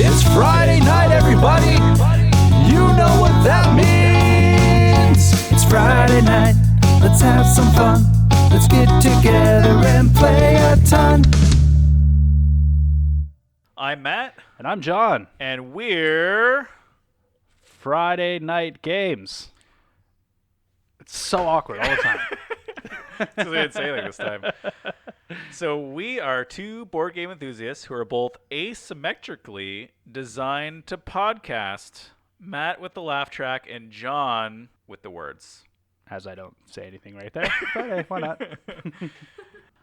It's Friday night, everybody. You know what that means. It's Friday night. Let's have some fun. Let's get together and play a ton. I'm Matt. And I'm Jon. And we're Friday Night Games. It's so awkward all the time. we didn't say anything this time. So we are two board game enthusiasts who are both asymmetrically designed to podcast. Matt with the laugh track and Jon with the words. As I don't say anything right there. But hey, why not?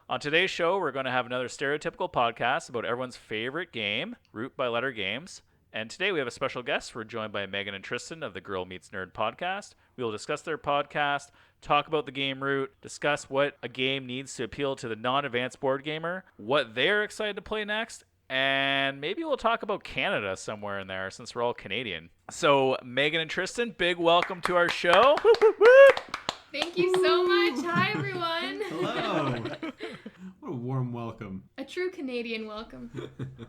On today's show, we're going to have another stereotypical podcast about everyone's favorite game, Root by Letter Games. And today we have a special guest. We're joined by Megan and Tristan of the Girl Meets Nerd podcast. We will discuss their podcast, talk about the game Root, discuss what a game needs to appeal to the non-advanced board gamer, what they're excited to play next, and maybe we'll talk about Canada somewhere in there since we're all Canadian. So Megan and Tristan, big welcome to our show. Whoop, whoop, whoop. Thank you so much. Hi, everyone. Hello. What a warm welcome. A true Canadian welcome.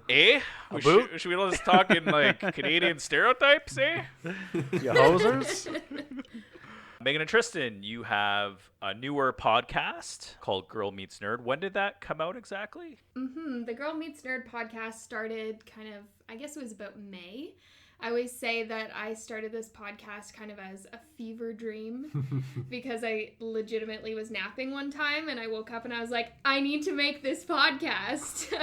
Eh? Should we let us talk in like Canadian stereotypes, eh? You hosers? Megan and Tristan, you have a newer podcast called Girl Meets Nerd. When did that come out exactly? The Girl Meets Nerd podcast started I guess it was about May. I always say that I started this podcast kind of as a fever dream because I legitimately was napping one time and I woke up and I was like, I need to make this podcast.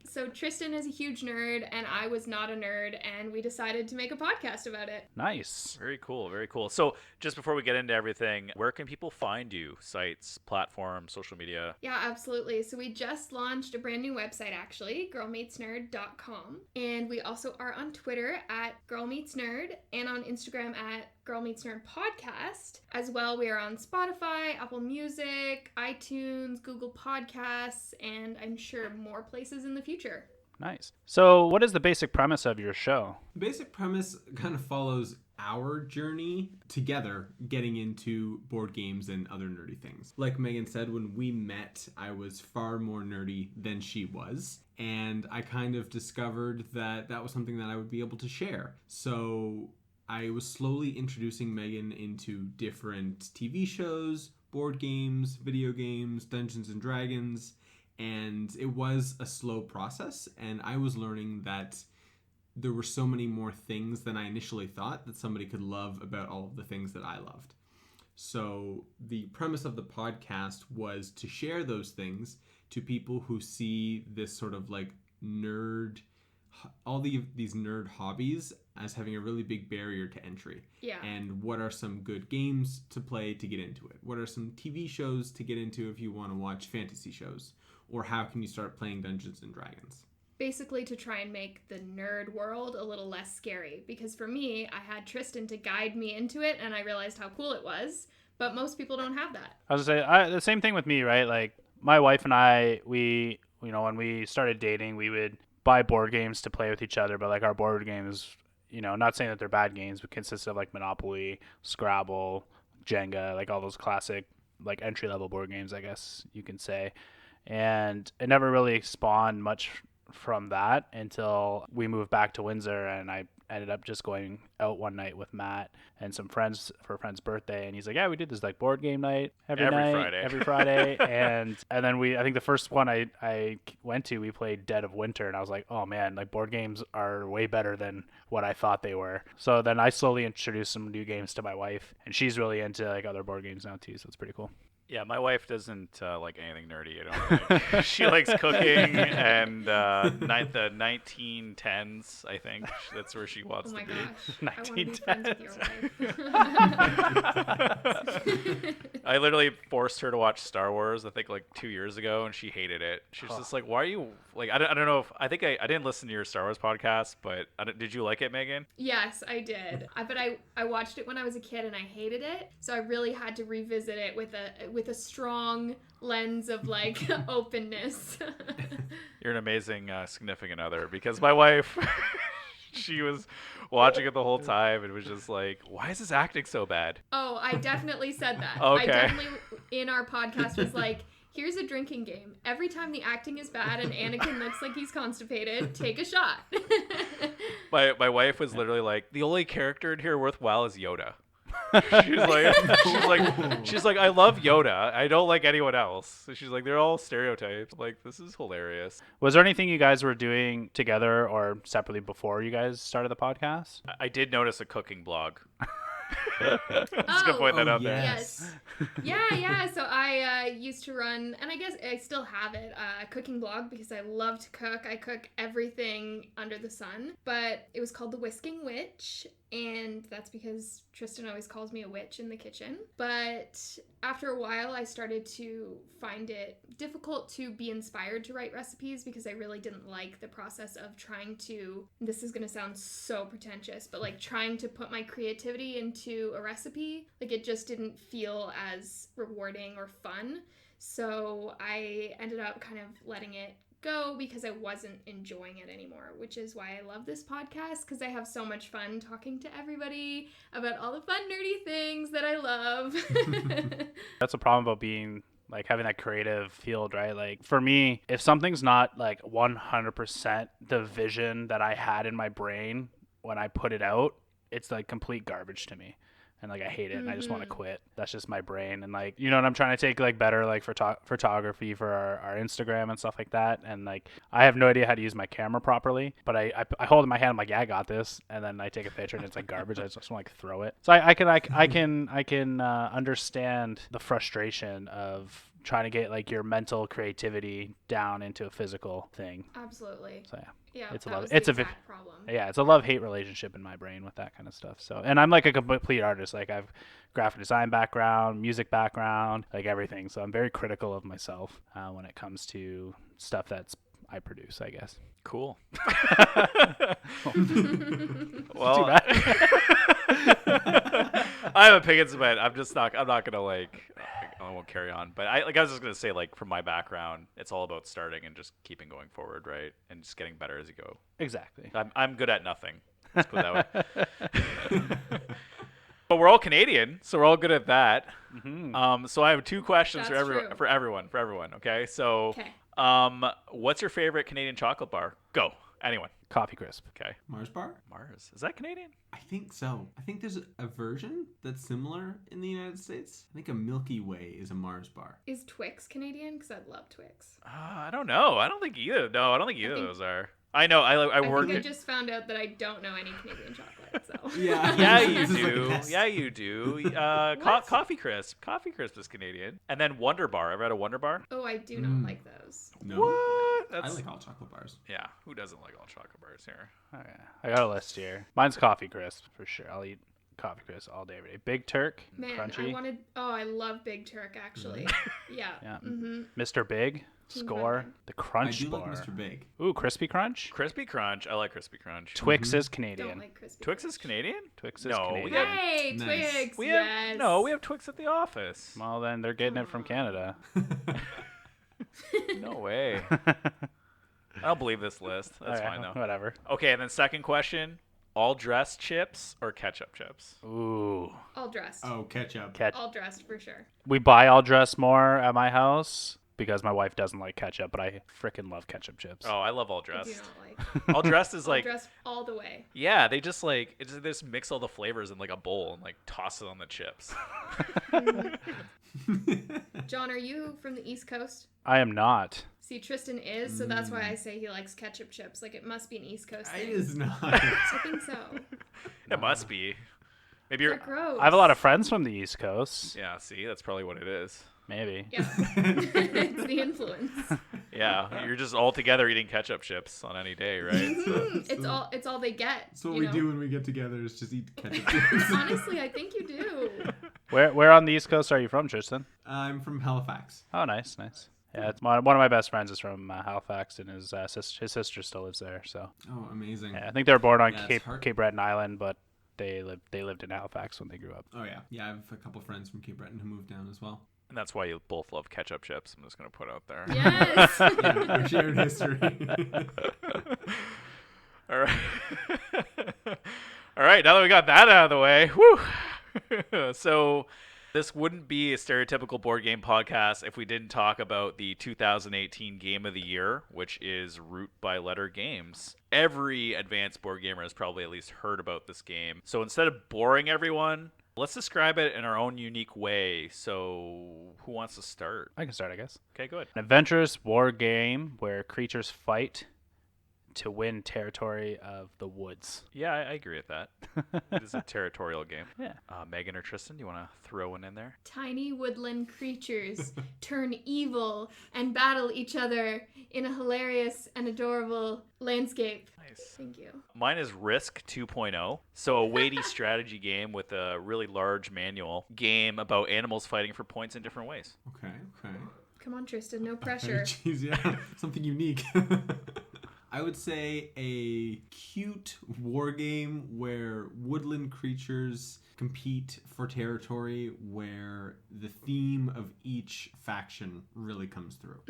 So Tristan is a huge nerd and I was not a nerd and we decided to make a podcast about it. Nice. Very cool, very cool. So just before we get into everything, where can people find you? Sites, platforms, social media? Yeah, absolutely. So we just launched a brand new website actually, girlmeetsnerd.com. And we also are on Twitter at Girl Meets Nerd and on Instagram at Girl Meets Nerd Podcast. As well, we are on Spotify, Apple Music, iTunes, Google Podcasts, and I'm sure more places in the future. Nice. So what is the basic premise of your show? The basic premise kind of follows our journey together getting into board games and other nerdy things. Like Megan said, when we met, I was far more nerdy than she was. And I kind of discovered that that was something that I would be able to share. So I was slowly introducing Megan into different TV shows, board games, video games, Dungeons and Dragons. And it was a slow process. And I was learning that there were so many more things than I initially thought that somebody could love about all of the things that I loved. So the premise of the podcast was to share those things to people who see this sort of like these nerd hobbies as having a really big barrier to entry. Yeah. And what are some good games to play to get into it? What are some TV shows to get into if you want to watch fantasy shows? Or how can you start playing Dungeons and Dragons? Basically to try and make the nerd world a little less scary. Because for me, I had Tristan to guide me into it and I realized how cool it was. But most people don't have that. I was going to say, the same thing with me, right? Like my wife and I, we, when we started dating, we would buy board games to play with each other. But like our board games, not saying that they're bad games, but consist of like Monopoly, Scrabble, Jenga, like all those classic like entry-level board games, I guess you can say. And it never really spawned much from that until we moved back to Windsor, and I ended up just going out one night with Matt and some friends for a friend's birthday, and he's like, yeah, we did this like board game night every Friday and then I think the first one I went to, we played Dead of Winter, and I was like, oh man, like board games are way better than what I thought they were. So then I slowly introduced some new games to my wife, and she's really into like other board games now too, so it's pretty cool. Yeah, my wife doesn't like anything nerdy. I don't think. She likes cooking and the 1910s, I think. That's where she wants to be. Oh my gosh. 1910s. I literally forced her to watch Star Wars, I think like 2 years ago, and she hated it. She's just like, why are you like, I don't know if, I think I didn't listen to your Star Wars podcast, but did you like it, Megan? Yes, I did. But I watched it when I was a kid and I hated it. So I really had to revisit it with a strong lens of like openness. You're an amazing significant other, because my wife, she was watching it the whole time and was just like, why is this acting so bad? Oh, I definitely said that. Okay. I definitely in our podcast was like, Here's a drinking game. Every time the acting is bad and Anakin looks like he's constipated, take a shot. My wife was literally like, the only character in here worthwhile is Yoda. She's like, I love Yoda. I don't like anyone else. So she's like, they're all stereotypes. Like, this is hilarious. Was there anything you guys were doing together or separately before you guys started the podcast? I did notice a cooking blog. Just gonna point that out there. Yes. Yeah. So I used to run, and I guess I still have it, a cooking blog because I love to cook. I cook everything under the sun. But it was called The Whisking Witch, and that's because Tristan always calls me a witch in the kitchen. But after a while, I started to find it difficult to be inspired to write recipes because I really didn't like the process of trying to, this is going to sound so pretentious, but like trying to put my creativity into a recipe. Like it just didn't feel as rewarding or fun. So I ended up kind of letting it go because I wasn't enjoying it anymore, which is why I love this podcast, because I have so much fun talking to everybody about all the fun nerdy things that I love. That's a problem about being like having that creative field, right? Like for me, if something's not like 100% the vision that I had in my brain when I put it out, it's like complete garbage to me. And like I hate it and I just want to quit. That's just my brain. And like, you know, and I'm trying to take like better like photography for our Instagram and stuff like that. And like I have no idea how to use my camera properly, but I hold it in my hand. I'm like, yeah, I got this. And then I take a picture and it's like garbage. I just want to like throw it. So I can understand the frustration of trying to get like your mental creativity down into a physical thing. Absolutely. So yeah. Yeah, it's a problem. Yeah, it's a love-hate relationship in my brain with that kind of stuff. So, and I'm like a complete artist. Like I've graphic design background, music background, like everything. So I'm very critical of myself when it comes to stuff I produce, I guess. Cool. Well, I have opinions, but I'm not gonna like. I won't carry on. But I was just gonna say, like, from my background, it's all about starting and just keeping going forward, right? And just getting better as you go. Exactly. I'm good at nothing. Let's put it that way. But we're all Canadian, so we're all good at that. Mm-hmm. So I have two questions That's for everyone. Okay. So, what's your favorite Canadian chocolate bar? Go. Anyone. Coffee Crisp. Okay. Mars bar? Mars. Is that Canadian? I think so. I think there's a version that's similar in the United States. I think a Milky Way is a Mars bar. Is Twix Canadian? Because I love Twix. I don't know. I don't think either. No, I don't think either of those are. I know. I work. I just found out that I don't know any Canadian chocolate. So. Yeah, you do. Like Yeah, you do. Coffee Crisp. Coffee Crisp is Canadian. And then Wonder Bar. Ever had a Wonder Bar? Oh, I do not like those. No. What? I like all chocolate bars. Yeah. Who doesn't like all chocolate bars here? Okay. I got a list here. Mine's Coffee Crisp for sure. I'll eat Coffee Crisp all day, every day. Big Turk. Man, crunchy. I love Big Turk, actually. Yeah. Mm-hmm. Mr. Big. Score. The Crunch I do Bar. like Mr. Big. Ooh, Crispy Crunch. Crispy Crunch. I like Crispy Crunch. Twix is Canadian. Don't like crispy. Twix is Canadian? Twix is Canadian. Hey, Nice. Twix. We yes. have Twix at the office. Well, then they're getting it from Canada. No way. I don't believe this list. That's fine though. Whatever. Okay, and then second question: all dressed chips or ketchup chips? Ooh. All dressed. Oh, ketchup. All dressed for sure. We buy all dressed more at my house because my wife doesn't like ketchup, but I freaking love ketchup chips. Oh, I love all I do dressed. not like. All dressed is like All dressed all the way. yeah, they just like they just mix all the flavors in like a bowl and like toss it on the chips. John, are you from the East Coast? I am not. See, Tristan is, so that's why I say he likes ketchup chips. Like, it must be an East Coast It thing. is not. I think so. It must be. Maybe They're you're. gross. I have a lot of friends from the East Coast. Yeah, see, that's probably what it is. Maybe. Yeah. It's the influence. Yeah, you're just all together eating ketchup chips on any day, right? So. It's all they get. That's what you we know? do when we get together is just eat ketchup chips. Honestly, I think you do. Where on the East Coast are you from, Tristan? I'm from Halifax. Oh, nice. Yeah, it's one of my best friends is from Halifax, and his sister still lives there. So Oh, amazing. yeah, I think they were born on Yeah, it's hard. Cape Breton Island, but they lived in Halifax when they grew up. Oh, yeah. Yeah, I have a couple friends from Cape Breton who moved down as well. And that's why you both love ketchup chips. I'm just gonna put out there. Yes. Yeah, our shared history. All right. All right. Now that we got that out of the way, whew. So This wouldn't be a stereotypical board game podcast if we didn't talk about the 2018 Game of the Year, which is Root by Letter Games. Every advanced board gamer has probably at least heard about this game. So instead of boring everyone, let's describe it in our own unique way. So who wants to start? I can start, I guess. Okay, good. An adventurous war game where creatures fight to win territory of the woods. Yeah, I agree with that. It is a territorial game. Yeah. Megan or Tristan, do you want to throw one in there? Tiny woodland creatures turn evil and battle each other in a hilarious and adorable landscape. Nice. Thank you. Mine is Risk 2.0. So a weighty strategy game with a really large manual game about animals fighting for points in different ways. Okay. Come on, Tristan, no pressure. Jeez, yeah. Something unique. I would say a cute war game where woodland creatures compete for territory, where the theme of each faction really comes through.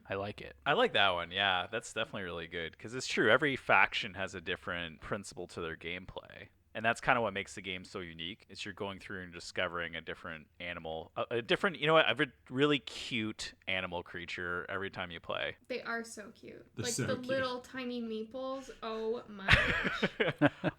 I like it. I like that one. Yeah, that's definitely really good because it's true. Every faction has a different principle to their gameplay. And that's kind of what makes the game so unique. Is you're going through and discovering a different animal, a different, you know what, a really cute animal creature every time you play. They are so cute. They're like so the cute. little tiny meeples. Oh my gosh.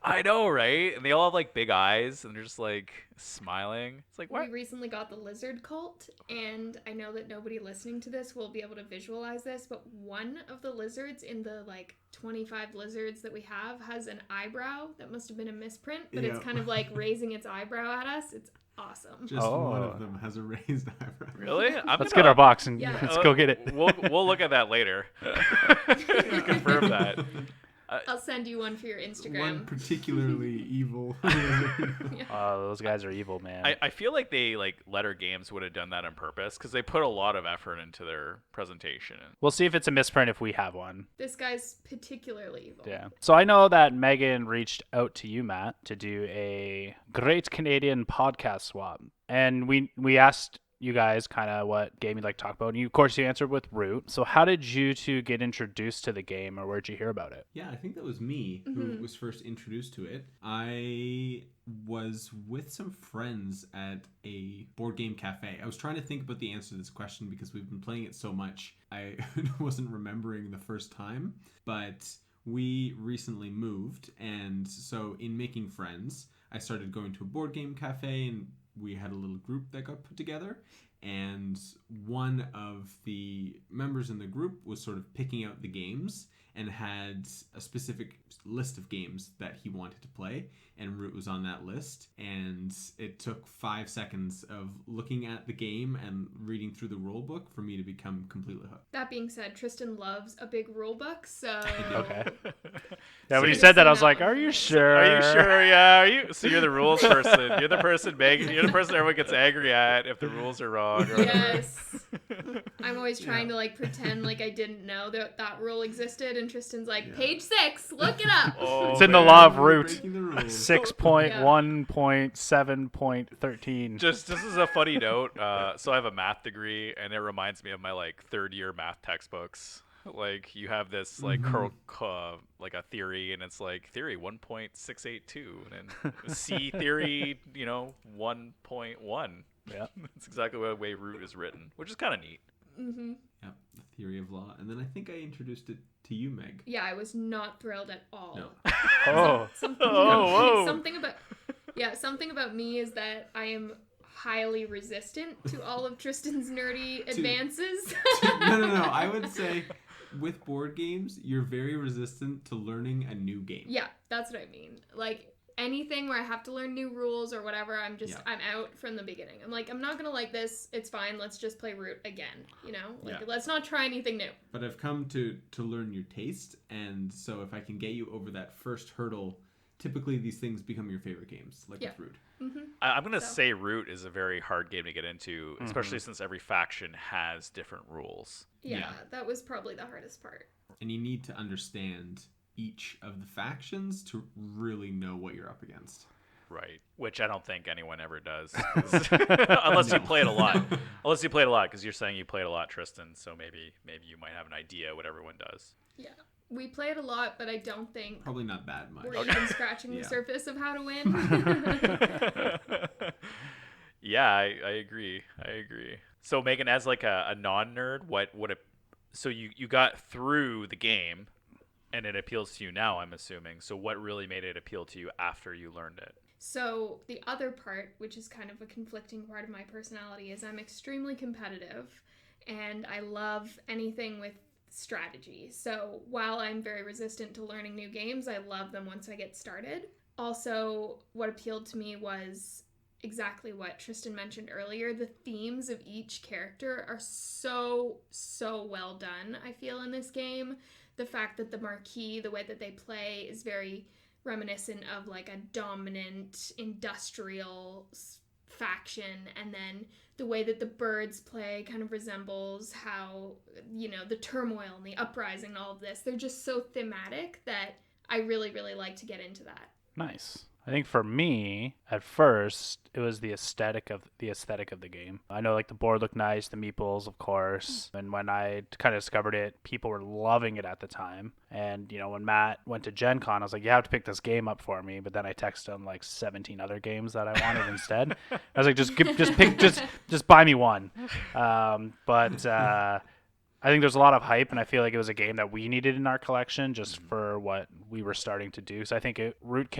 I know, right? And they all have like big eyes and they're just like smiling. It's like, what? We recently got the lizard cult, and I know that nobody listening to this will be able to visualize this, but one of the lizards in the like 25 lizards that we have has an eyebrow that must have been a misprint, but it's Yeah. kind of like raising its eyebrow at us. It's awesome. Just one of them has a raised eyebrow. Really? Let's get our box and Yeah. let's go get it. We'll look at that later. Confirm that. I'll send you one for your Instagram. One particularly evil. Those guys are evil, man. I feel like they like Letter Games would have done that on purpose because they put a lot of effort into their presentation. We'll see if it's a misprint if we have one. This guy's particularly evil. Yeah. So I know that Megan reached out to you, Matt, to do a Great Canadian Podcast Swap. And we asked you guys kind of what game you'd like to talk about. And of course, you answered with Root. So how did you two get introduced to the game, or where'd you hear about it? Yeah, I think that was me who was first introduced to it. I was with some friends at a board game cafe. I was trying to think about the answer to this question because we've been playing it so much. I wasn't remembering the first time, but we recently moved. And so in making friends, I started going to a board game cafe, and we had a little group that got put together, and one of the members in the group was sort of picking out the games and had a specific list of games that he wanted to play, and Root was on that list. And it took 5 seconds of looking at the game and reading through the rule book for me to become completely hooked. That being said, Tristan loves a big rule book, so... Okay. Yeah, when you said that, I was like, are you sure? Are you sure? Yeah. Are you? So you're the rules person. You're the person Megan. You're the person everyone gets angry at if the rules are wrong. Or Yes. I'm always trying to like pretend like I didn't know that rule existed, and Tristan's like, page 6, look it up. Oh, It's in the law of Root. Breaking the rules. 6.1.7.13. Just this is a funny note. So I have a math degree, and it reminds me of my like third year math textbooks. Like you have this like like a theory, and it's like theory 1.682, and then C theory 1.1. Yeah. That's exactly the way Root is written, which is kind of neat. Mm-hmm. Yep, the theory of law. And then I think I introduced it to you, Meg. Yeah, I was not thrilled at all. No. Oh. Something about me is that I am highly resistant to all of Tristan's nerdy advances. No. I would say with board games, you're very resistant to learning a new game. Yeah, that's what I mean. Like anything where I have to learn new rules or whatever, I'm out from the beginning. I'm like, I'm not gonna like this. It's fine. Let's just play Root again. Let's not try anything new. But I've come to learn your taste, and so if I can get you over that first hurdle, typically these things become your favorite games, like with Root. Mm-hmm. I'm going to say Root is a very hard game to get into, especially since every faction has different rules. Yeah, that was probably the hardest part. And you need to understand each of the factions to really know what you're up against. Right, which I don't think anyone ever does, unless you play it a lot. Unless you played a lot, because you're saying you played a lot, Tristan. So maybe you might have an idea what everyone does. Yeah, we play it a lot, but I don't think Probably not that much. we're even scratching the surface of how to win. Yeah, I agree. I agree. So Megan, as like a non-nerd, what would it? So you got through the game, and it appeals to you now, I'm assuming. So what really made it appeal to you after you learned it? So the other part, which is kind of a conflicting part of my personality, is I'm extremely competitive and I love anything with strategy. So while I'm very resistant to learning new games, I love them once I get started. Also, what appealed to me was exactly what Tristan mentioned earlier. The themes of each character are so well done, I feel, in this game. The fact that the Marquis, the way that they play, is very reminiscent of like a dominant industrial faction, and then the way that the birds play kind of resembles how, you know, the turmoil and the uprising and all of this. They're just so thematic that I really like to get into that. Nice. I think for me, at first, it was the aesthetic of the game. I know like the board looked nice, the meeples, of course. And when I kind of discovered it, people were loving it at the time. And you know, when Matt went to Gen Con, I was like, "You have to pick this game up for me." But then I texted him like 17 other games that I wanted instead. I was like, "Just buy me one." I think there's a lot of hype, and I feel like it was a game that we needed in our collection just for what we were starting to do. So I think Root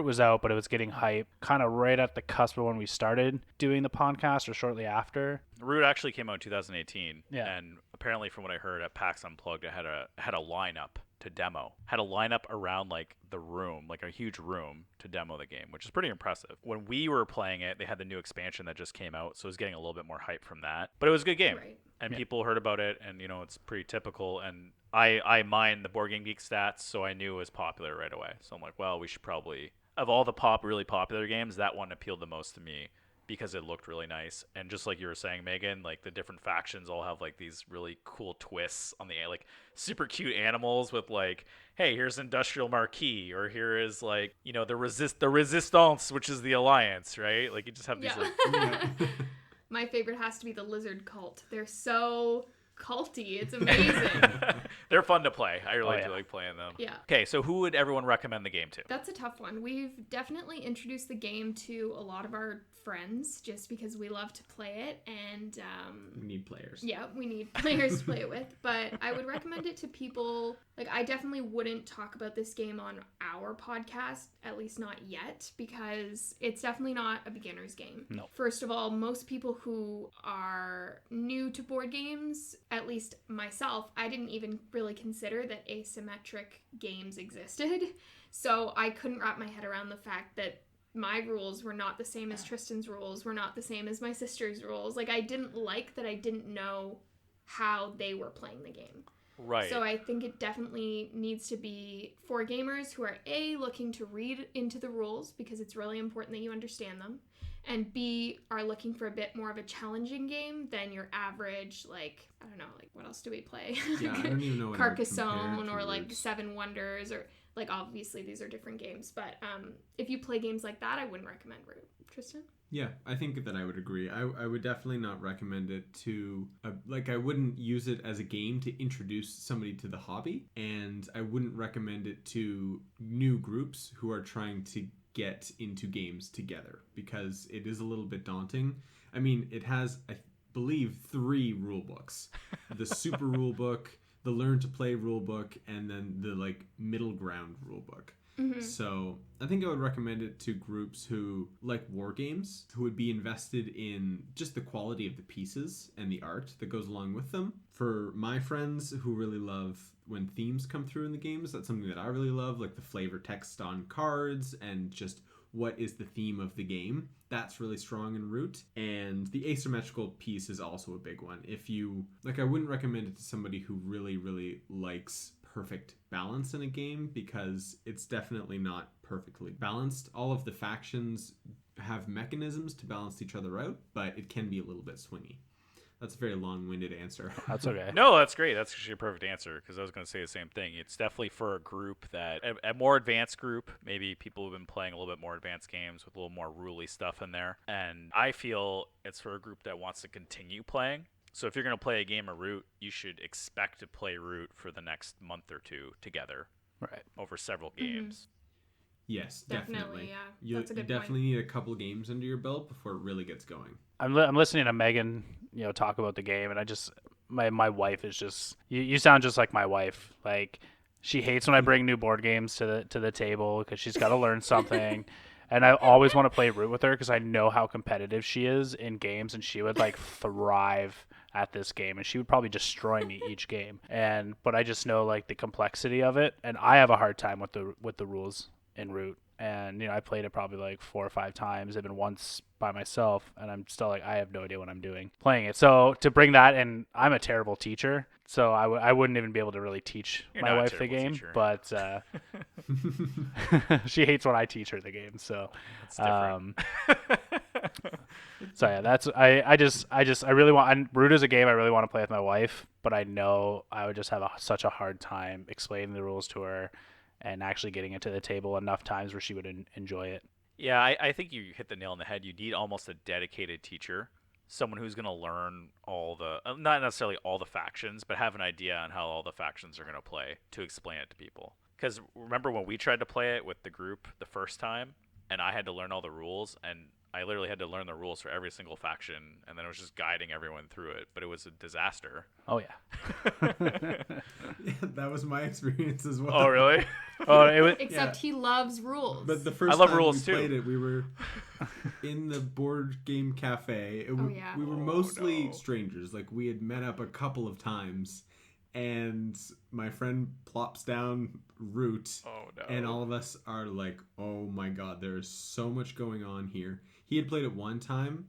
was out, but it was getting hype kind of right at the cusp of when we started doing the podcast or shortly after. Root actually came out in 2018, Yeah. and apparently, from what I heard at PAX Unplugged, it had a lineup to demo. Had a lineup around like the room, like a huge room to demo the game, which is pretty impressive. When we were playing it, they had the new expansion that just came out, so it was getting a little bit more hype from that. But it was a good game. Right. And Yeah. people heard about it, and you know, it's pretty typical. And I mined the Board Game Geek stats, so I knew it was popular right away. So I'm like, well, we should probably, of all the really popular games, that one appealed the most to me because it looked really nice. And just like you were saying, Megan, like the different factions all have like these really cool twists on the, like, super cute animals with like, hey, here's Industrial Marquis, or here is like, you know, the Resistance, which is the Alliance, right? Like you just have these Yeah. My favorite has to be the lizard cult. They're so culty. It's amazing. They're fun to play. I really Oh, yeah. do like playing them. Yeah. Okay, so who would everyone recommend the game to? That's a tough one. We've definitely introduced the game to a lot of our friends just because we love to play it, and We need players. yeah, we need players to play it with. But I would recommend it to people. Like, I definitely wouldn't talk about this game on our podcast, at least not yet, because it's definitely not a beginner's game. No. First of all, most people who are new to board games, at least myself, I didn't even really consider that asymmetric games existed. So I couldn't wrap my head around the fact that my rules were not the same as Tristan's rules, were not the same as my sister's rules. Like, I didn't like that I didn't know how they were playing the game. Right. So I think it definitely needs to be for gamers who are A, looking to read into the rules because it's really important that you understand them, and B, are looking for a bit more of a challenging game than your average, like, I don't know, like, what else do we play? Yeah, I don't even know what I would compare Carcassonne to or like Roots. Seven Wonders, or like, obviously these are different games, but if you play games like that, I wouldn't recommend Root. Tristan? Yeah, I think that I would agree. I would definitely not recommend it to, I wouldn't use it as a game to introduce somebody to the hobby, and I wouldn't recommend it to new groups who are trying to get into games together, because it is a little bit daunting. I mean, it has, I believe, 3 rule books. The super rule book, the learn to play rule book, and then the, like, middle ground rule book. Mm-hmm. So I think I would recommend it to groups who like war games, who would be invested in just the quality of the pieces and the art that goes along with them. For my friends who really love when themes come through in the games, that's something that I really love, like the flavor text on cards and just what is the theme of the game. That's really strong in Root. And the asymmetrical piece is also a big one. If you, like, I wouldn't recommend it to somebody who really likes perfect balance in a game, because it's definitely not perfectly balanced. All of the factions have mechanisms to balance each other out, but it can be a little bit swingy. That's a very long-winded answer. That's okay. No, that's great. That's actually a perfect answer, because I was going to say the same thing. It's definitely for a group that, a more advanced group, maybe people who've been playing a little bit more advanced games with a little more ruly stuff in there. And I feel it's for a group that wants to continue playing. So if you're going to play a game of Root, you should expect to play Root for the next month or two together Right. over several games. Yes, definitely. Yeah. You That's a good definitely need a couple games under your belt before it really gets going. I'm listening to Megan, talk about the game, and I just my wife is just you sound just like my wife. Like she hates when I bring new board games to the table because she's got to learn something. And I always want to play Root with her because I know how competitive she is in games, and she would like thrive at this game, and she would probably destroy me each game. But I just know like the complexity of it, and I have a hard time with the rules in Root. And I played it probably like 4 or 5 times, even once by myself, and I'm still like I have no idea what I'm doing playing it. So to bring that, and I'm a terrible teacher, so I wouldn't even be able to really teach my wife the game. Teacher. But she hates when I teach her the game. So so yeah, that's I really want. Root is a game I really want to play with my wife, but I know I would just have such a hard time explaining the rules to her and actually getting it to the table enough times where she would enjoy it. Yeah, I think you hit the nail on the head. You need almost a dedicated teacher, someone who's going to learn all the, not necessarily all the factions, but have an idea on how all the factions are going to play to explain it to people. Because remember when we tried to play it with the group the first time, and I had to learn all the rules, and I literally had to learn the rules for every single faction, and then I was just guiding everyone through it, but it was a disaster. Oh, yeah. Yeah, that was my experience as well. Oh, really? Except he loves rules. But the first I love time rules we too. played it, we were in the board game cafe. Yeah. We were mostly strangers. Like, we had met up a couple of times, and my friend plops down Root, and all of us are like, oh my god, there is so much going on here. He had played it one time,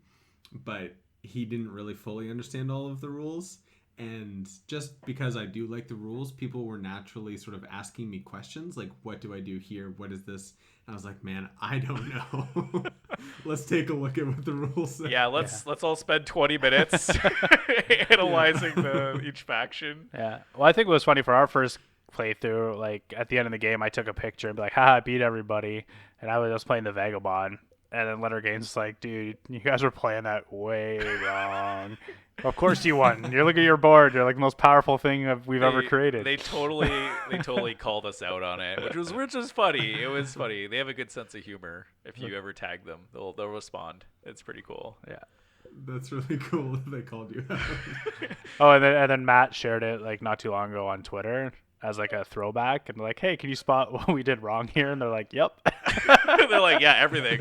but he didn't really fully understand all of the rules. And just because I do like the rules, people were naturally sort of asking me questions like, what do I do here? What is this? And I was like, man, I don't know. Let's take a look at what the rules say. Yeah, let's all spend 20 minutes analyzing each faction. Yeah. Well, I think it was funny for our first playthrough. Like at the end of the game, I took a picture and be like, "Haha, I beat everybody," and I was just playing the Vagabond. And then Letter Games like, "Dude, you guys were playing that way wrong." Of course you won. You look at your board. You're like the most powerful thing we've ever created. They totally called us out on it, which was funny. It was funny. They have a good sense of humor. If you ever tag them, they'll respond. It's pretty cool. Yeah. That's really cool that they called you out. Oh, and then Matt shared it like not too long ago on Twitter as like a throwback, and like, "Hey, can you spot what we did wrong here?" And they're like, "Yep." They're like, "Yeah, everything."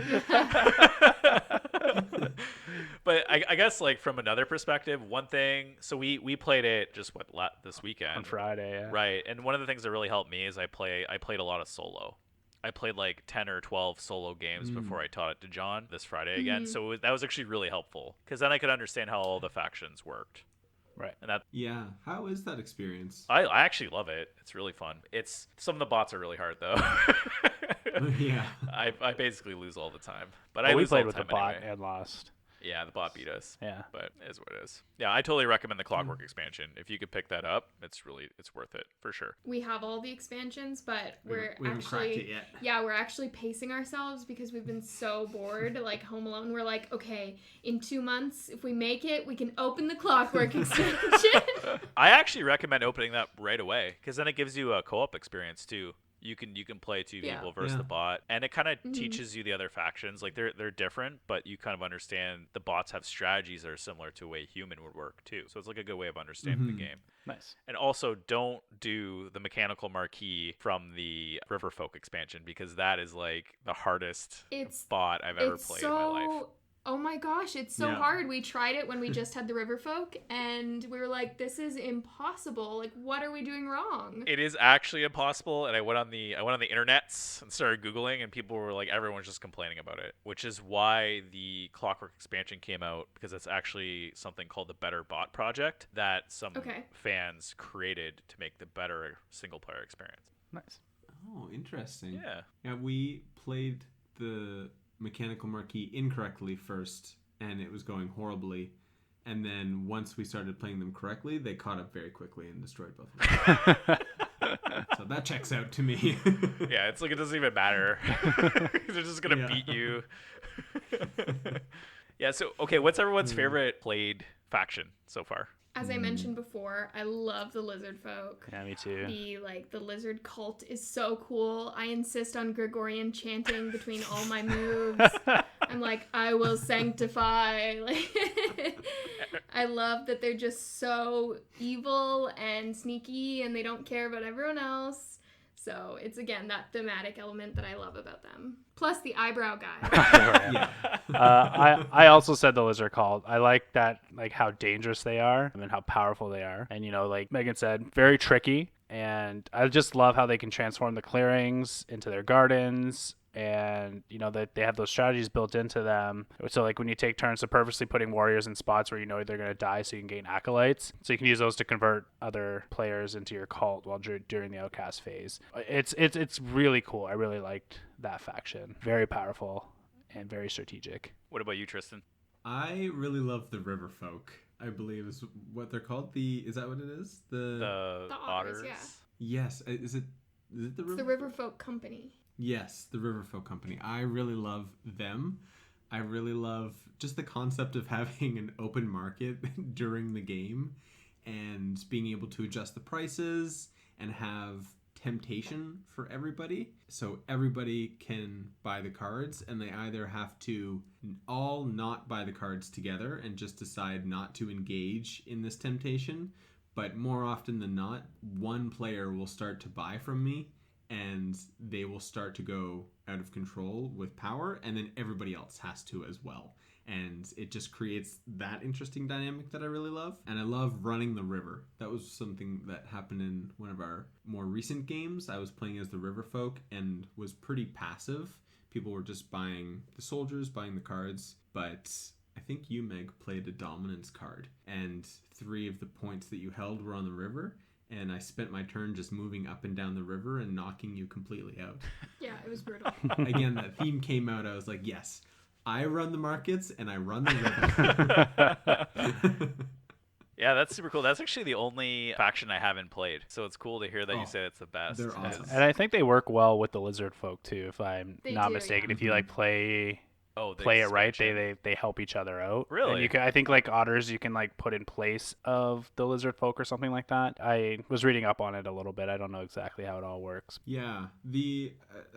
But I guess like from another perspective, one thing. So we played it just this weekend on Friday, yeah. Right? And one of the things that really helped me is I played a lot of solo. I played like 10 or 12 solo games before I taught it to John this Friday again. So that was actually really helpful because then I could understand how all the factions worked. Right. And that. Yeah. How is that experience? I actually love it. It's really fun. Some of the bots are really hard though. Yeah. I basically lose all the time. But we lose played all with the the time bot anyway. and lost. Yeah, the bot beat us. Yeah. But it is what it is. Yeah, I totally recommend the Clockwork expansion. If you could pick that up, it's worth it for sure. We have all the expansions, but we haven't cracked it yet. Yeah, we're actually pacing ourselves because we've been so bored. Like Home Alone, we're like, okay, in 2 months, if we make it, we can open the Clockwork expansion. I actually recommend opening that right away because then it gives you a co-op experience too. You can play 2 people versus the bot, and it kind of teaches you the other factions. Like they're different, but you kind of understand the bots have strategies that are similar to a way human would work too. So it's like a good way of understanding the game. Nice. And also, don't do the mechanical marquee from the Riverfolk expansion because that is like the hardest bot I've ever played in my life. Oh my gosh, it's so hard. We tried it when we just had the Riverfolk, and we were like, this is impossible. Like, what are we doing wrong? It is actually impossible, and I went on the internets and started Googling, and people were like, everyone's just complaining about it, which is why the Clockwork expansion came out, because it's actually something called the Better Bot Project that some fans created to make the better single-player experience. Nice. Oh, interesting. Yeah. Yeah, we played the mechanical marquee incorrectly first, and it was going horribly. And then once we started playing them correctly, they caught up very quickly and destroyed both of them. So that checks out to me. Yeah, it's like it doesn't even matter. They're just gonna beat you. Yeah. So okay, what's everyone's favorite played faction so far? As I mentioned before, I love the lizard folk. Yeah, me too. The lizard cult is so cool. I insist on Gregorian chanting between all my moves. I'm like, I will sanctify. Like, I love that they're just so evil and sneaky and they don't care about everyone else. So it's, again, that thematic element that I love about them. Plus the eyebrow guy. I also said the lizard cult. I like that, like how dangerous they are and how powerful they are. And, like Megan said, very tricky. And I just love how they can transform the clearings into their gardens. And, that they have those strategies built into them. So, like, when you take turns of purposely putting warriors in spots where you know they're going to die so you can gain acolytes. So you can use those to convert other players into your cult while during the outcast phase. It's really cool. I really liked that faction. Very powerful and very strategic. What about you, Tristan? I really love the river folk, I believe is what they're called. Is that what it is? The otters? Yeah. Yes. Is it the river? It's the River Folk Company. Yes, the Riverfolk Company. I really love them. I really love just the concept of having an open market during the game and being able to adjust the prices and have temptation for everybody. So everybody can buy the cards and they either have to all not buy the cards together and just decide not to engage in this temptation. But more often than not, one player will start to buy from me and they will start to go out of control with power, and then everybody else has to as well. And it just creates that interesting dynamic that I really love. And I love running the river. That was something that happened in one of our more recent games. I was playing as the river folk and was pretty passive. People were just buying the soldiers, buying the cards, but I think you, Meg, played a dominance card, and 3 of the points that you held were on the river. And I spent my turn just moving up and down the river and knocking you completely out. Yeah, it was brutal. Again, that theme came out. I was like, yes, I run the markets and I run the river. Yeah, that's super cool. That's actually the only faction I haven't played. So it's cool to hear that you say it's the best. They're awesome. And I think they work well with the lizard folk too, if I'm not mistaken. Yeah. If you like play it right, they help each other out. Really? And I think like otters you can like put in place of the lizard folk or something like that. I was reading up on it a little bit. I don't know exactly how it all works. Yeah,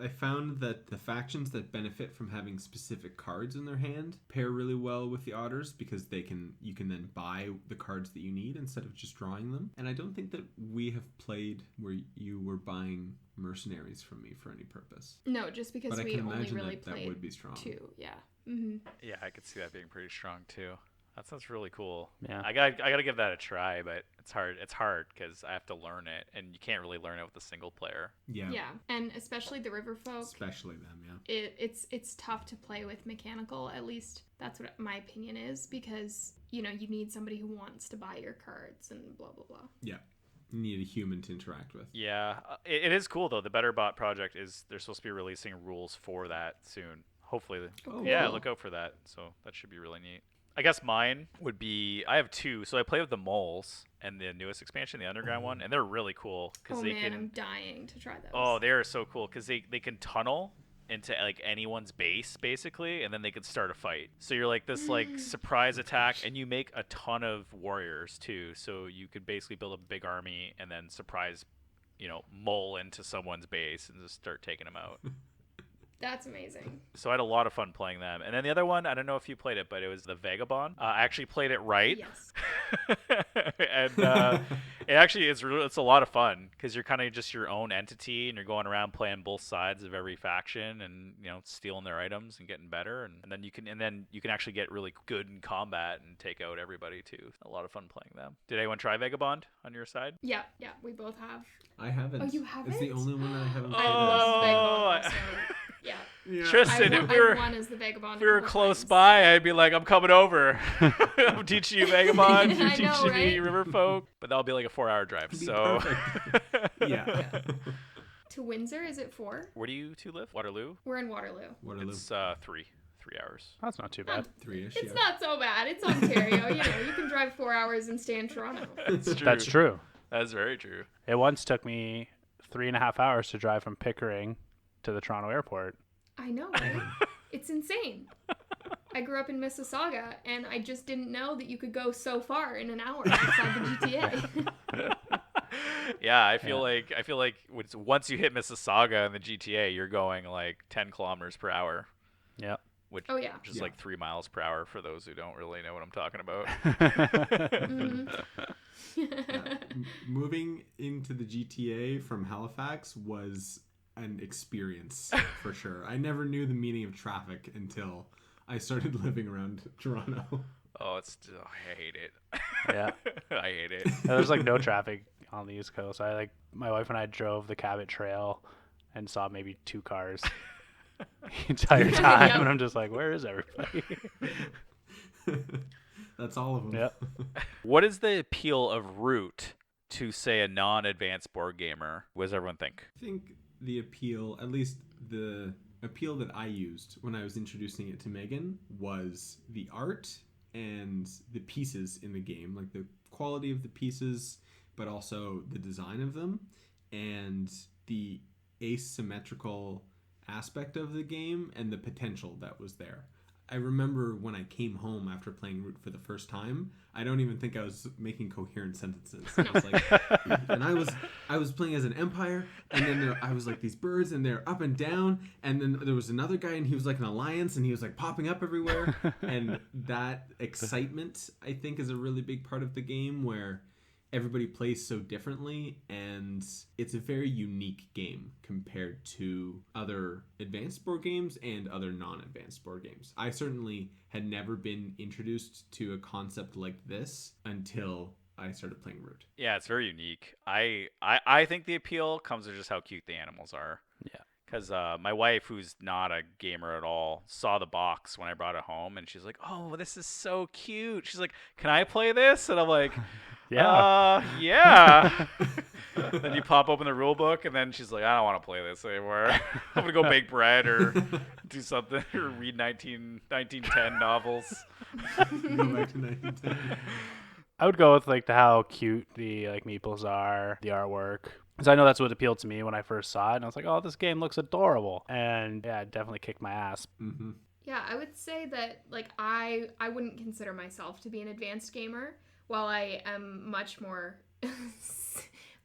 I found that the factions that benefit from having specific cards in their hand pair really well with the otters because you can then buy the cards that you need instead of just drawing them. And I don't think that we have played where you were buying mercenaries from me for any purpose. No, just because But I we can only imagine really that played would be strong. 2. Yeah. Mm-hmm. Yeah, I could see that being pretty strong too. That sounds really cool. Yeah. I gotta give that a try, but it's hard. It's hard because I have to learn it, and you can't really learn it with a single player. Yeah. Yeah, and especially the river folk. Especially them, yeah. It's tough to play with mechanical. At least that's what my opinion is, because you need somebody who wants to buy your cards and blah blah blah. Yeah. You need a human to interact with. Yeah, it is cool though. The Better Bot project they're supposed to be releasing rules for that soon. Hopefully, yeah, cool. look out for that. So that should be really neat. I guess mine would be, I have 2. So I play with the moles and the newest expansion, the underground one, and they're really cool because I'm dying to try those. Oh, they are so cool because they can tunnel into like anyone's base basically, and then they could start a fight. So you're like this like surprise attack, and you make a ton of warriors too. So you could basically build a big army and then surprise, mole into someone's base and just start taking them out. That's amazing. So I had a lot of fun playing them. And then the other one, I don't know if you played it, but it was the Vagabond. I actually played it right. Yes. And it's a lot of fun because you're kind of just your own entity and you're going around playing both sides of every faction and stealing their items and getting better, and then you can actually get really good in combat and take out everybody too. A lot of fun playing them. Did anyone try Vagabond on your side? Yeah, we both have. I haven't. Oh, you haven't? It's the only one I haven't played. I love Vagabond also. Yeah. Tristan, if I won as the Vagabond. If we were close by, I'd be like, I'm coming over. I'm teaching you Vagabond. You're I know, teaching me right? Riverfolk. But that'll be like a 4-hour drive. So. Yeah. To Windsor, is it 4? Where do you 2 live? Waterloo? We're in Waterloo. It's 3 hours. That's not too bad. 3-ish. It's not so bad. It's Ontario. You can drive 4 hours and stay in Toronto. That's true. That's true. That's very true. It once took me 3.5 hours to drive from Pickering to the Toronto airport. I know, right? It's insane. I grew up in Mississauga, and I just didn't know that you could go so far in an hour outside the GTA. Yeah, I feel like once you hit Mississauga in the GTA, you're going like 10 kilometers per hour. Yeah. Which Oh, yeah. is like 3 miles per hour for those who don't really know what I'm talking about. Moving into the GTA from Halifax was an experience for sure. I never knew the meaning of traffic until I started living around Toronto. Oh, I hate it. Yeah. I hate it. There's like no traffic on the East Coast. My wife and I drove the Cabot Trail and saw maybe 2 cars the entire time. Yep. And I'm just like, where is everybody? That's all of them. Yep. What is the appeal of Root to, say, a non-advanced board gamer? What does everyone think? I think the appeal, at least the appeal that I used when I was introducing it to Megan, was the art and the pieces in the game, like the quality of the pieces, but also the design of them and the asymmetrical aspect of the game and the potential that was there. I remember when I came home after playing Root for the first time, I don't even think I was making coherent sentences. I was like, and I was playing as an empire, and then I was like these birds, and they're up and down, and then there was another guy, and he was like an alliance, and he was like popping up everywhere, and that excitement, I think, is a really big part of the game where everybody plays so differently, and it's a very unique game compared to other advanced board games and other non-advanced board games. I certainly had never been introduced to a concept like this until I started playing Root. Yeah, it's very unique. I think the appeal comes with just how cute the animals are. Yeah. Because my wife, who's not a gamer at all, saw the box when I brought it home, and she's like, "Oh, this is so cute." She's like, "Can I play this?" And I'm like, Yeah. Yeah. Then you pop open the rule book, and then she's like, "I don't want to play this anymore. I'm gonna go bake bread or do something or read 1910 novels." Go back to 1910. I would go with like how cute the like meeples are, the artwork. Because I know that's what appealed to me when I first saw it. And I was like, oh, this game looks adorable. And yeah, it definitely kicked my ass. Mm-hmm. Yeah, I would say that like I wouldn't consider myself to be an advanced gamer. While I am much more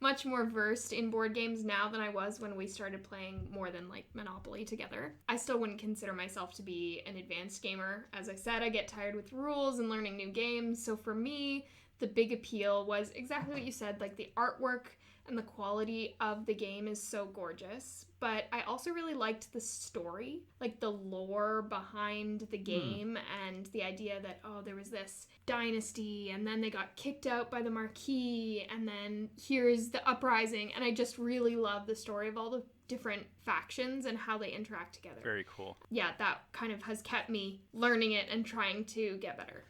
versed in board games now than I was when we started playing more than like Monopoly together, I still wouldn't consider myself to be an advanced gamer. As I said, I get tired with rules and learning new games. So for me, the big appeal was exactly what you said, like the artwork and the quality of the game is so gorgeous. But I also really liked the story, like the lore behind the game and the idea that, oh, there was this dynasty and then they got kicked out by the Marquis and then here's the uprising. And I just really love the story of all the different factions and how they interact together. Very cool. Yeah, that kind of has kept me learning it and trying to get better.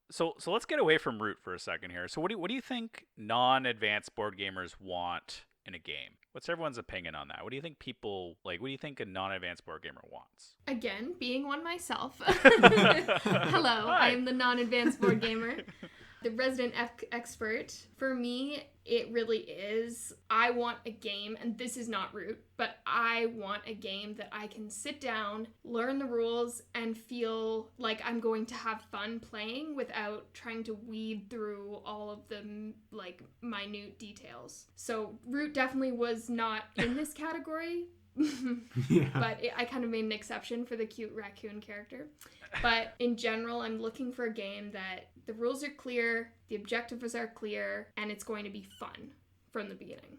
So let's get away from Root for a second here. So what do you think non-advanced board gamers want in a game? What's everyone's opinion on that? What do you think people like? What do you think a non-advanced board gamer wants? Again, being one myself. Hello, Hi. I am the non-advanced board gamer. The resident expert. For me, it really is, I want a game, and this is not Root, but I want a game that I can sit down, learn the rules, and feel like I'm going to have fun playing without trying to weed through all of the like minute details. So Root definitely was not in this category. Yeah. But I kind of made an exception for the cute raccoon character. But in general, I'm looking for a game that the rules are clear, the objectives are clear, and it's going to be fun from the beginning.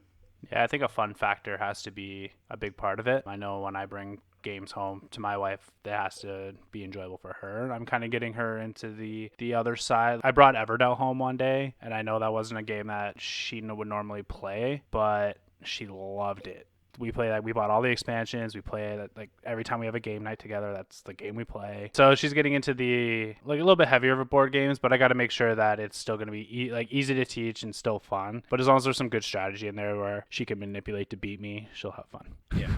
Yeah, I think a fun factor has to be a big part of it. I know when I bring games home to my wife, it has to be enjoyable for her. I'm kind of getting her into the other side. I brought Everdell home one day, and I know that wasn't a game that she would normally play, but she loved it. We play that. We bought all the expansions. We play that like every time we have a game night together. That's the game we play. So she's getting into the like a little bit heavier of board games, but I got to make sure that it's still going to be easy to teach and still fun. But as long as there's some good strategy in there where she can manipulate to beat me, she'll have fun. Yeah.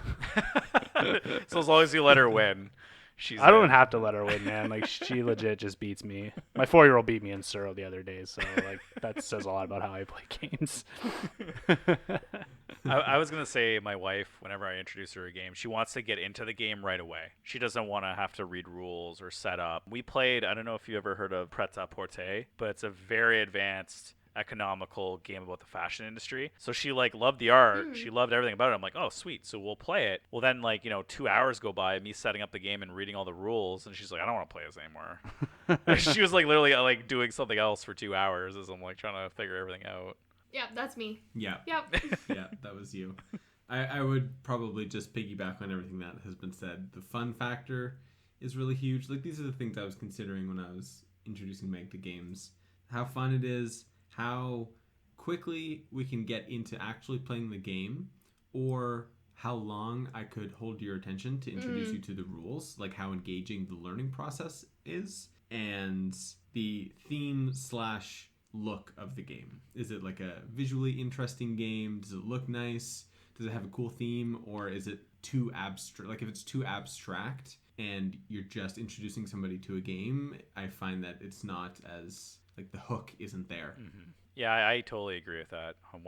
So as long as you let her win, she's. I don't have to let her win, man. Like she legit just beats me. My 4-year-old beat me in Suro the other day, so like that says a lot about how I play games. I was going to say my wife, whenever I introduce her to a game, she wants to get into the game right away. She doesn't want to have to read rules or set up. We played, I don't know if you ever heard of Pret-a-Porter, but it's a very advanced economical game about the fashion industry. So she like loved the art. She loved everything about it. I'm like, oh, sweet. So we'll play it. Well, then 2 hours go by, me setting up the game and reading all the rules. And she's like, I don't want to play this anymore. She was like literally like doing something else for 2 hours as I'm like trying to figure everything out. Yeah, that's me. Yeah. Yep. Yeah, that was you. I would probably just piggyback on everything that has been said. The fun factor is really huge. Like, these are the things I was considering when I was introducing Meg to games. How fun it is, how quickly we can get into actually playing the game, or how long I could hold your attention to introduce you to the rules, like how engaging the learning process is, and the theme / look of the game. Is it like a visually interesting game? Does it look nice? Does it have a cool theme? Or is it too abstract? Like, if it's too abstract and you're just introducing somebody to a game, I find that it's not as, like, the hook isn't there. Mm-hmm. Yeah, I totally agree with that 100%.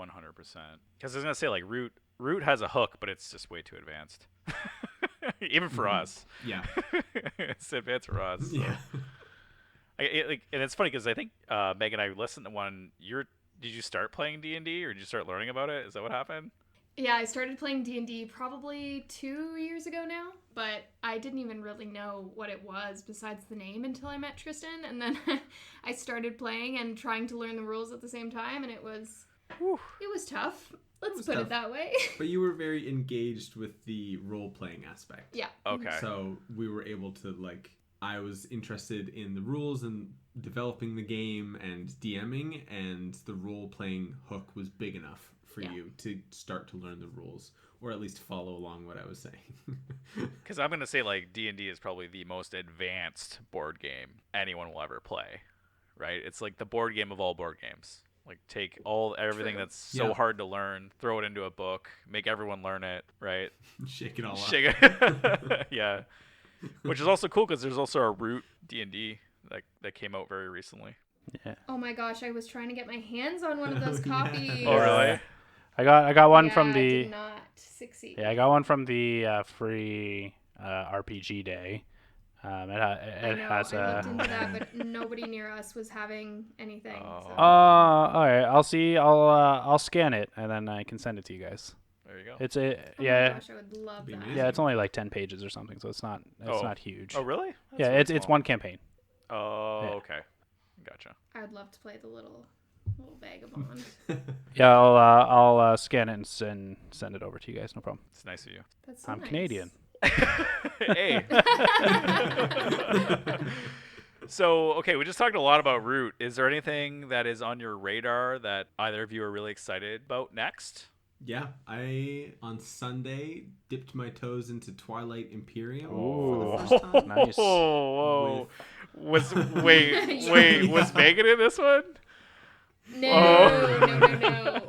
Because I was going to say, like, Root has a hook, but it's just way too advanced. Even for us. Yeah. It's advanced for us. So. Yeah. And it's funny because I think Meg and I listened to one. Did you start playing D&D or did you start learning about it? Is that what happened? Yeah, I started playing D&D probably 2 years ago now, but I didn't even really know what it was besides the name until I met Tristan, and then I started playing and trying to learn the rules at the same time, and it was tough. Let's put it that way. But you were very engaged with the role-playing aspect. Yeah. Okay. So we were able to, like, I was interested in the rules and developing the game and DMing, and the role-playing hook was big enough for you to start to learn the rules, or at least follow along what I was saying. Because I'm going to say, like, D&D is probably the most advanced board game anyone will ever play, right? It's like the board game of all board games. Like, take everything that's so hard to learn, throw it into a book, make everyone learn it, right? Shake it all up. Shake it. Yeah. Which is also cool because there's also a Root D&D that came out very recently. Yeah. Oh my gosh, I was trying to get my hands on one of those copies. Oh, really? I got one from the. I did not succeed. Yeah, I got one from the free RPG day. It has I looked into that, but nobody near us was having anything. Oh. So. all right. I'll see. I'll scan it and then I can send it to you guys. There you go. It's a Oh yeah. my gosh, I would love Be that. amazing. Yeah, it's only like 10 pages or something, so it's not huge. Oh, really? That's Yeah, really it's small. one campaign. Oh, Yeah. okay. Gotcha. I would love to play the little vagabond. Yeah, I'll scan it and send it over to you guys. No problem. It's nice of you. That's so I'm nice. Canadian. Hey. So, okay, we just talked a lot about Root. Is there anything that is on your radar that either of you are really excited about next? Yeah, I, on Sunday, dipped my toes into Twilight Imperium Ooh. for the first time. Nice. Whoa. With- Wait, was Megan in this one? No.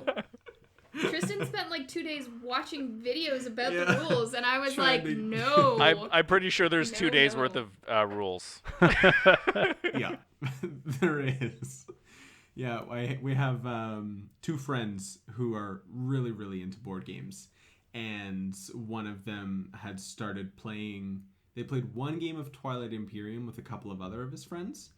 Tristan spent like 2 days watching videos about the rules, and I was Trying like, to- no. I'm pretty sure there's 2 days No. worth of rules. Yeah, there is. Yeah, we have 2 friends who are really, really into board games. And one of them had started playing... They played one game of Twilight Imperium with a couple of other of his friends.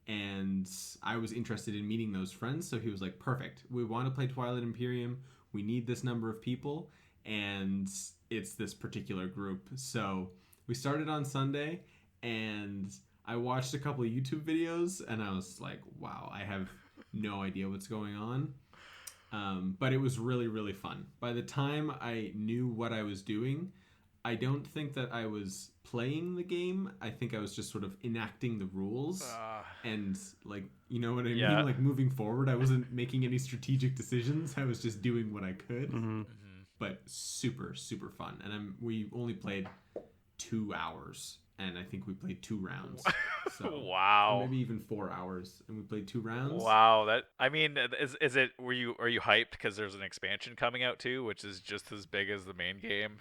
And I was interested in meeting those friends, so he was like, perfect. We want to play Twilight Imperium. We need this number of people. And it's this particular group. So we started on Sunday, and I watched a couple of YouTube videos, and I was like, wow, I have no idea what's going on. But it was really, really fun. By the time I knew what I was doing, I don't think that I was playing the game. I think I was just sort of enacting the rules. And, like, you know what I Yeah. mean? Like, moving forward, I wasn't making any strategic decisions. I was just doing what I could. Mm-hmm. But super, super fun. And we only played 2 hours. And I think we played 2 rounds. So, Wow. or maybe even 4 hours. And we played 2 rounds. Wow, are you hyped because there's an expansion coming out too, which is just as big as the main game?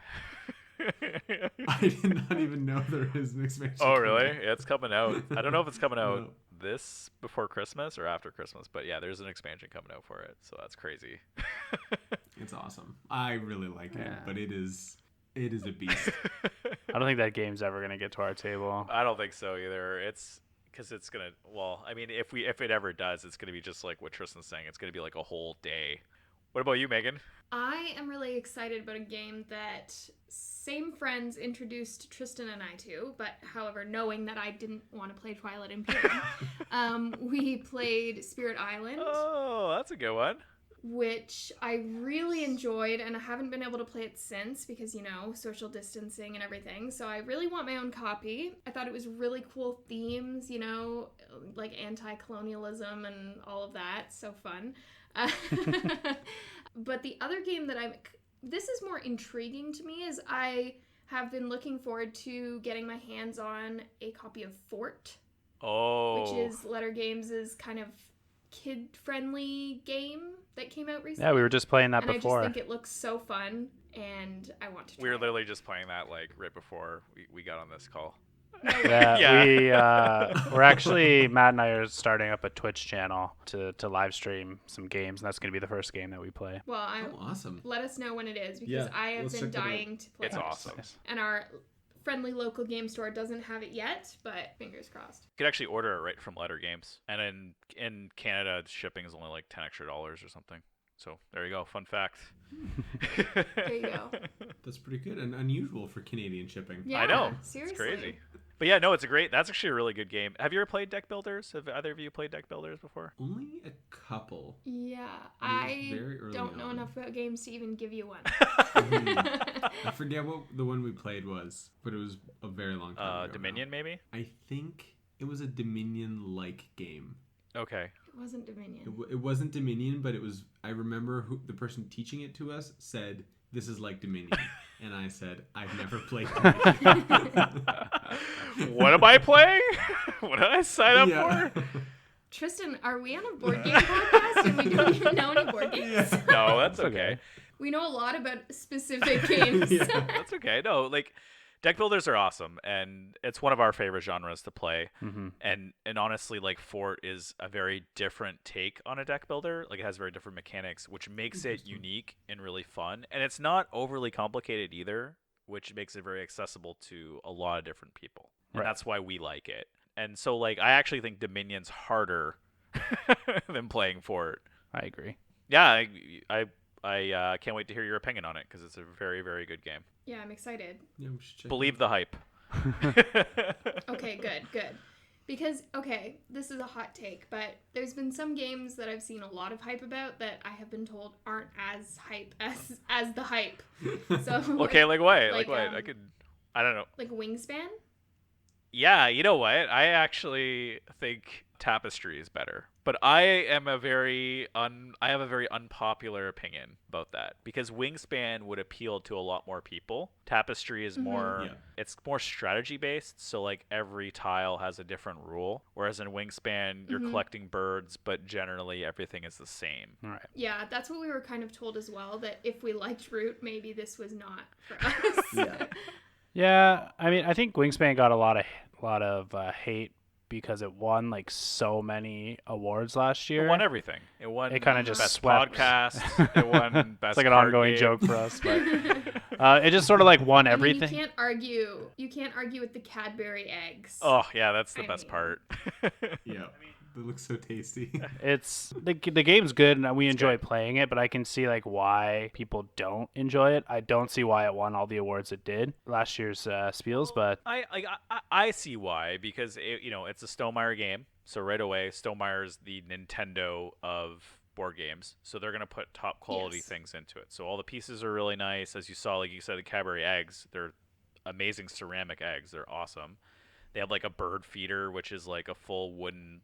I did not even know there is an expansion. Oh, coming really? out. Yeah, it's coming out. I don't know if it's coming out No. this before Christmas or after Christmas, but yeah, there's an expansion coming out for it, so that's crazy. It's awesome. I really like it, Yeah. but it is a beast. I don't think that game's ever gonna get to our table. I don't think so either. It's because it's gonna. Well, I mean, if it ever does, it's gonna be just like what Tristan's saying. It's gonna be like a whole day. What about you, Megan? I am really excited about a game that same friends introduced Tristan and I to, but however, knowing that I didn't want to play Twilight Imperium, we played Spirit Island, Oh, that's a good one. which I really enjoyed, and I haven't been able to play it since because, social distancing and everything. So I really want my own copy. I thought it was really cool themes, like anti-colonialism and all of that. So fun. But the other game that this is more intriguing to me, is I have been looking forward to getting my hands on a copy of Fort, Oh, which is Letter Games' kind of kid-friendly game that came out recently. Yeah, we were just playing that and before. I just think it looks so fun, and I want to try we were it. literally just playing that like right before we got on this call. Yeah, we're actually, Matt and I are starting up a Twitch channel to live stream some games, and that's gonna be the first game that we play. Well, Oh, awesome. let us know when it is, because Yeah, I have let's been check that out. dying to play It's it. awesome. And our friendly local game store doesn't have it yet, but fingers crossed. You could actually order it right from Letter Games, and in Canada, shipping is only like $10 extra or something. So there you go, fun fact. There you go. That's pretty good and unusual for Canadian shipping. Yeah, I know. seriously. It's crazy. But yeah, no, that's actually a really good game. Have you ever played Deck Builders? Have either of you played Deck Builders before? Only a couple. Yeah, was I very early don't know on. enough about games to even give you one. I forget what the one we played was, but it was a very long time ago. Dominion, maybe? Now. I think it was a Dominion-like game. Okay. It wasn't Dominion. It wasn't Dominion, but it was. I remember the person teaching it to us said, "This is like Dominion," and I said, "I've never played Dominion." What am I playing? What did I sign up for? Tristan, are we on a board game podcast and we don't even know any board games? No, that's okay. We know a lot about specific games. That's okay. No, like deck builders are awesome, and it's one of our favorite genres to play. Mm-hmm. And honestly, like Fort is a very different take on a deck builder. Like it has very different mechanics, which makes it unique and really fun. And it's not overly complicated either, which makes it very accessible to a lot of different people. And Right. that's why we like it. And so, like, I actually think Dominion's harder than playing Fort. I agree. Yeah, I can't wait to hear your opinion on it because it's a very, very good game. Yeah, I'm excited. Yeah, we should check Believe the hype. Okay, good. Because, okay, this is a hot take, but there's been some games that I've seen a lot of hype about that I have been told aren't as hype as the hype. So Okay, like what? like, Like what? I don't know. like Wingspan? Yeah, you know what? I actually think Tapestry is better. But I have a very unpopular opinion about that because Wingspan would appeal to a lot more people. Tapestry is more Yeah. it's more strategy based, so like every tile has a different rule, whereas in Wingspan you're collecting birds, but generally everything is the same. All right. Yeah, that's what we were kind of told as well, that if we liked Root, maybe this was not for us. Yeah. Yeah, I mean, I think Wingspan got a lot of hate because it won like so many awards last year. It won everything. It won It kinda just best swept. podcast. It won best It's like an card ongoing game. joke for us, but it just sort of like won I mean, everything. you can't argue with the Cadbury eggs. Oh yeah, that's the I best mean- part. Yeah. They look so tasty. It's the game's good and we enjoy good. playing it, but I can see like why people don't enjoy it. I don't see why it won all the awards it did last year's Spiels, but I see why because it's a Stonemaier game, so right away Stonemeier's the Nintendo of board games, so they're gonna put top quality Yes. things into it. So all the pieces are really nice, as you saw, like you said, the Cadbury eggs. They're amazing ceramic eggs. They're awesome. They have like a bird feeder, which is like a full wooden.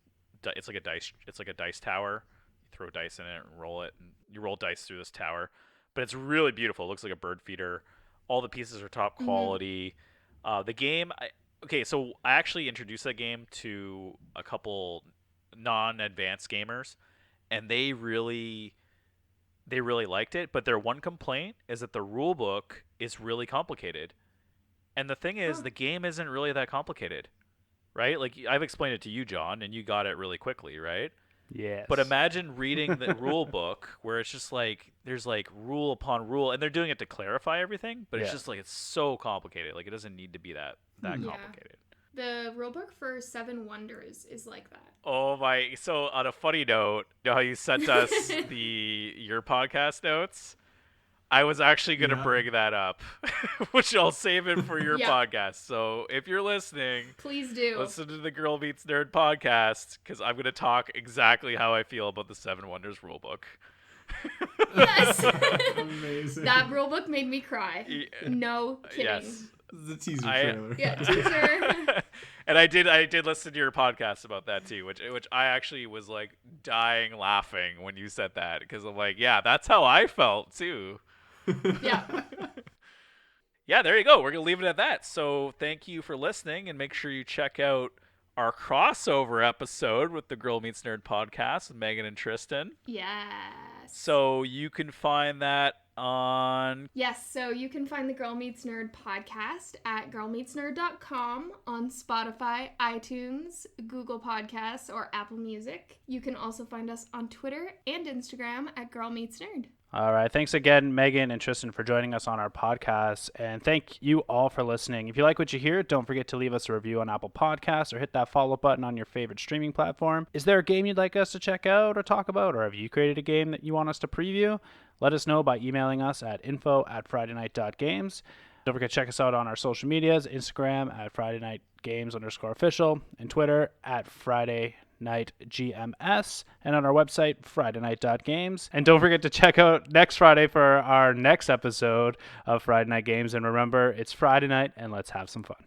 It's like a dice. It's like a dice tower. You throw dice in it and roll it, and you roll dice through this tower. But it's really beautiful. It looks like a bird feeder. All the pieces are top quality. The game. So I actually introduced that game to a couple non-advanced gamers, and they really liked it. But their one complaint is that the rule book is really complicated. And the thing is, Huh. the game isn't really that complicated, right? Like I've explained it to you, John, and you got it really quickly, right? Yes. But imagine reading the rule book where it's just like there's like rule upon rule, and they're doing it to clarify everything, but it's Yeah. just like it's so complicated. Like it doesn't need to be that Yeah. complicated. The rulebook for Seven Wonders is like that. Oh my! So on a funny note, you know how you sent us your podcast notes? I was actually gonna Yeah. bring that up, which I'll save it for your Yeah. podcast. So if you're listening, Please do. listen to the Girl Meets Nerd podcast because I'm gonna talk exactly how I feel about the Seven Wonders rulebook. Yes. Amazing. That rulebook made me cry. No kidding. Yes. The teaser I- trailer. Yeah, teaser. And I did listen to your podcast about that too, which I actually was like dying laughing when you said that because I'm like, yeah, that's how I felt too. Yeah. Yeah, there you go. We're gonna leave it at that. So thank you for listening, and make sure you check out our crossover episode with the Girl Meets Nerd podcast with Megan and Tristan. Yes. So you can find that on Yes, so you can find the Girl Meets Nerd podcast at girlmeetsnerd.com, on Spotify, iTunes, Google Podcasts, or Apple Music. You can also find us on Twitter and Instagram at Girl Meets Nerd. All right. Thanks again, Megan and Tristan, for joining us on our podcast. And thank you all for listening. If you like what you hear, don't forget to leave us a review on Apple Podcasts or hit that follow button on your favorite streaming platform. Is there a game you'd like us to check out or talk about? Or have you created a game that you want us to preview? Let us know by emailing us at info@fridaynight.games. Don't forget to check us out on our social medias, Instagram at FridayNightGames_official, and Twitter at FridayNightGMS, and on our website, FridayNight.games. And don't forget to check out next Friday for our next episode of Friday Night Games. And remember, it's Friday night, and let's have some fun.